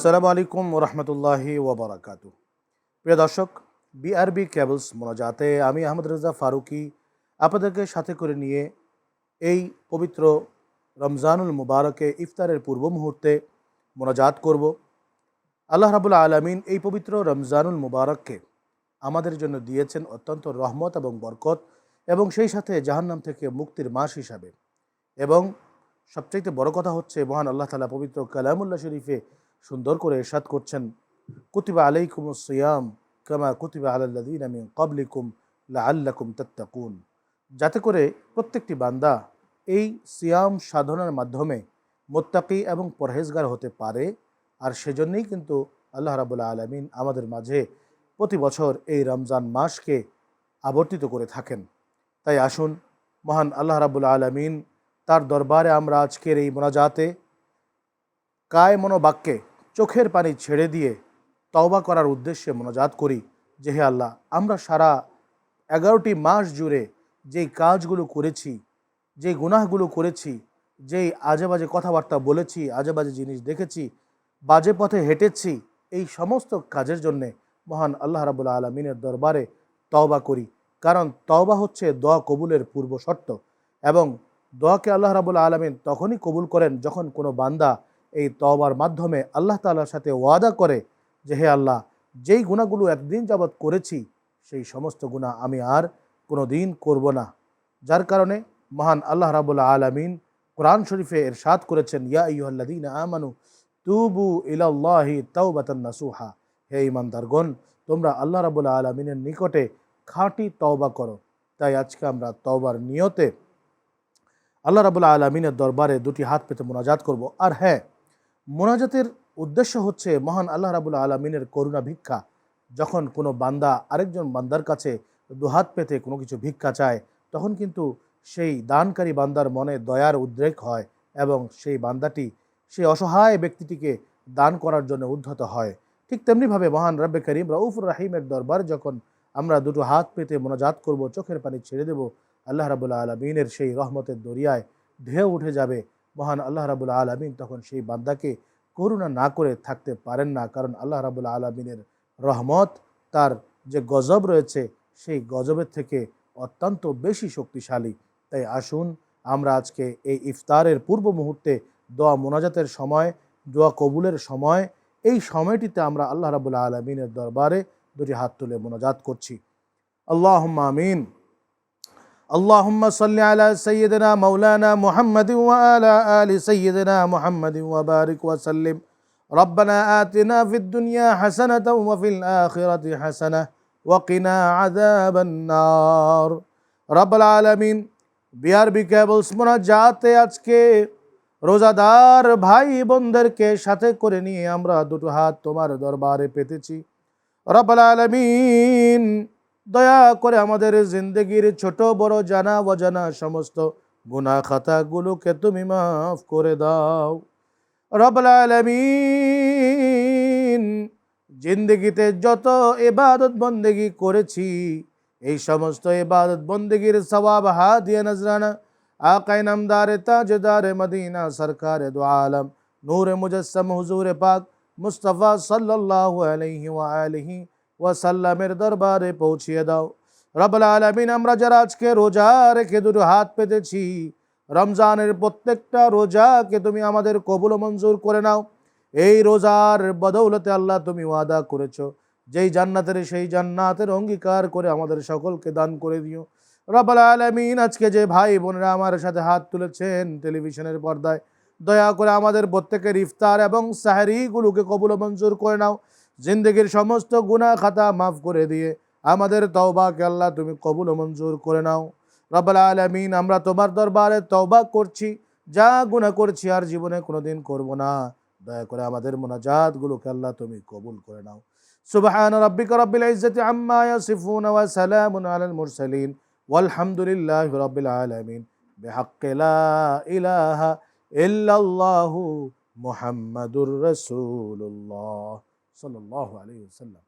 আসসালামু আলাইকুম ওরহমতুল্লাহি ওবরাকাতু। প্রিয় দর্শক, বিআরবি কেবলস মোনাজাতে আমি আহমদ রেজা ফারুকি আপনাদেরকে সাথে করে নিয়ে এই পবিত্র রমজানুল মুবারকে ইফতারের পূর্ব মুহূর্তে মোনাজাত করব। আল্লাহ রাবুল আলমিন এই পবিত্র রমজানুল মুবারককে আমাদের জন্য দিয়েছেন অত্যন্ত রহমত এবং বরকত, এবং সেই সাথে জাহান্নাম থেকে মুক্তির মাস হিসাবে। এবং সবচাইতে বড় কথা হচ্ছে, মহান আল্লাহ তাআলা পবিত্র কালামুল্লাহ শরীফে সুন্দর করে ইরশাদ করছেন, কুতিবা আলাইকুমুস সিয়াম কামা কুতিবা আলাল্লাযীনা মিন ক্বাবলিকুম লাআল্লাকুম তাত্তাকুন, যাতে করে প্রত্যেকটি বান্দা এই সিয়াম সাধনার মাধ্যমে মুত্তাকি এবং পরহেজগার হতে পারে। আর সেজন্যই কিন্তু আল্লাহ রাব্বুল আলামিন আমাদের মাঝে প্রতি বছর এই রমজান মাসকে আবর্তিত করে থাকেন। তাই আসুন মহান আল্লাহ রাব্বুল আলামিন তার দরবারে আমরা আজকের এই মোনাজাতে কায় মনোবাক্যে চোখের পানি ছেড়ে দিয়ে তওবা করার উদ্দেশ্যে মোনাজাত করি যে, হে আল্লাহ, আমরা সারা 11টি মাস জুড়ে যেই কাজগুলো করেছি, যেই গুনাহগুলো করেছি, যেই আজে বাজে কথাবার্তা বলেছি, আজে বাজে জিনিস দেখেছি, বাজে পথে হেঁটেছি, এই সমস্ত কাজের জন্যে মহান আল্লাহ রাব্বুল আলামিনের দরবারে তওবা করি। কারণ তওবা হচ্ছে দোয়া কবুলের পূর্ব শর্ত, এবং দোয়াকে আল্লাহ রাব্বুল আলামিন তখনই কবুল করেন যখন কোনো বান্দা এই তওবার মাধ্যমে আল্লাহ তাআলার সাথে ওয়াদা করে যে, হে আল্লাহ, যেই গুনাহগুলো এতদিন যাবৎ করেছি সেই সমস্ত গুনাহ আমি আর কোনো দিন করব না। যার কারণে মহান আল্লাহ রাব্বুল আলামিন কোরআন শরীফে ইরশাদ করেছেন, ইয়া আইয়ুহাল্লাযীনা আমানু তুবু ইলাল্লাহি তাওবাতান নাসুহা, হে ঈমানদারগণ, তোমরা আল্লাহ রাব্বুল আলামিনের নিকটে খাঁটি তওবা করো। তাই আজকে আমরা তওবার নিয়তে আল্লাহ রাব্বুল আলামিনের দরবারে দুটি হাত পেতে মোনাজাত করব। আর হ্যাঁ, মোনাজাতের উদ্দেশ্য হচ্ছে মহান আল্লাহ রাব্বুল আলামিনের করুণা ভিক্ষা। যখন কোনো বান্দা আরেকজন বান্দার কাছে দুহাত পেতে কোনো কিছু ভিক্ষা চায়, তখন কিন্তু সেই দানকারী বান্দার মনে দয়ার উদ্রেক হয়, এবং সেই বান্দাটি সেই অসহায় ব্যক্তিটিকে দান করার জন্য উদ্ধত হয়। ঠিক তেমনিভাবে মহান রব্বে করিম রউফুর রাহিমের দরবারে যখন আমরা দুটো হাত পেতে মোনাজাত করব, চোখের পানি ছেড়ে দেব, আল্লাহ রাব্বুল আলামিনের সেই রহমতের দরিয়ায় ঢেউ উঠে যাবে। মহান আল্লাহ রাব্বুল আলামিন তখন সেই বান্দাকে করুণা না করে থাকতে পারেন না, কারণ আল্লাহ রাব্বুল আলামিনের রহমত, তার যে গজব রয়েছে, সেই গজবের থেকে অত্যন্ত বেশি শক্তিশালী। তাই আসুন আমরা আজকে এই ইফতারের পূর্ব মুহূর্তে দোয়া মোনাজাতের সময়, দোয়া কবুলের সময়, এই সময়টিতে আমরা আল্লাহ রাব্বুল আলামিনের দরবারে দুটি হাত তুলে মোনাজাত করছি। আল্লাহুম্মা আমিন। আল্লাহুম্মা সাল্লি আলা সাইয়্যিদিনা মাওলানা মুহাম্মাদিন ওয়া আলা আলি সাইয়্যিদিনা মুহাম্মাদিন ওয়া বারিক ওয়া সাল্লিম। রব্বানা আতিনা ফিদ দুনিয়া হাসানাতাও ওয়া ফিল আখিরাতি হাসানাহ ওয়া কিনা আযাবান নার। রব্বুল আলামিন, বিআরবি কেবলস মোনাজাতে আজকে রোজাদার ভাই বোনদেরকে সাথে করে নিয়ে আমরা দুটো হাত তোমার দরবারে পেতেছি। রব্বুল আলামিন, দয়া করে আমাদের জিন্দেগির ছোট বড় জানা অজানা সমস্ত গুনাহ খাতাগুলোকে তুমি মাফ করে দাও। রব্বুল আলামিন, জিন্দেগিতে যত ইবাদত বন্দেগি করেছি, এই সমস্ত ইবাদত বন্দেগির সওয়াব হাদিয়া নজরানা আকায়ে নামদারে তাজদারে মদিনা সরকারে দু আলম নূরে মুজস্সম হুজুরে পাক মুস্তাফা সাল্লাল্লাহু আলাইহি ওয়া আলিহি ওয়াসাল্লামের দরবারে পৌঁছিয়ে দাও। রব্বুল আলামিন, আমরা যারা আজকে রোজা রেখে দুটো হাত পেতেছি, রমজানের প্রত্যেকটা রোজাকে তুমি আমাদের কবুল ও মঞ্জুর করে নাও। এই রোজার বদৌলতে আল্লাহ তুমি ওয়াদা করেছো, যেই জান্নাতের সেই জান্নাতের অঙ্গীকার করে আমাদের সকলকে দান করে দিও। রব্বুল আলামিন, আজকে যে ভাই বোনেরা আমার সাথে হাত তুলেছেন টেলিভিশনের পর্দায়, দয়া করে আমাদের প্রত্যেকের ইফতার এবং সাহরিগুলোকে কবুল ও মঞ্জুর করে নাও। জিন্দেগির সমস্ত গুনাহ খাতা মাফ করে দিয়ে আমাদের তওবাকে আল্লাহ তুমি কবুল ও মঞ্জুর করে নাও। রব্বুল আলামিন, আমরা তোমার দরবারে তওবা করছি, যা গুনাহ করছি আর জীবনে কোনোদিন করব না, দয়া করে আমাদের মোনাজাতগুলোকে আল্লাহ তুমি কবুল করে নাও। সুবহান রাব্বিকা রাব্বিল ইজ্জাতি আম্মা ইয়াসিফুন ওয়া সালামুন আলাল মুরসালিন ওয়ালহামদুলিল্লাহি রাব্বিল আলামিন। বিহাক্কি লা ইলাহা ইল্লাল্লাহু মুহাম্মাদুর রাসূলুল্লাহ সাল্লাল্লাহু আলাইহি ওয়াসাল্লাম।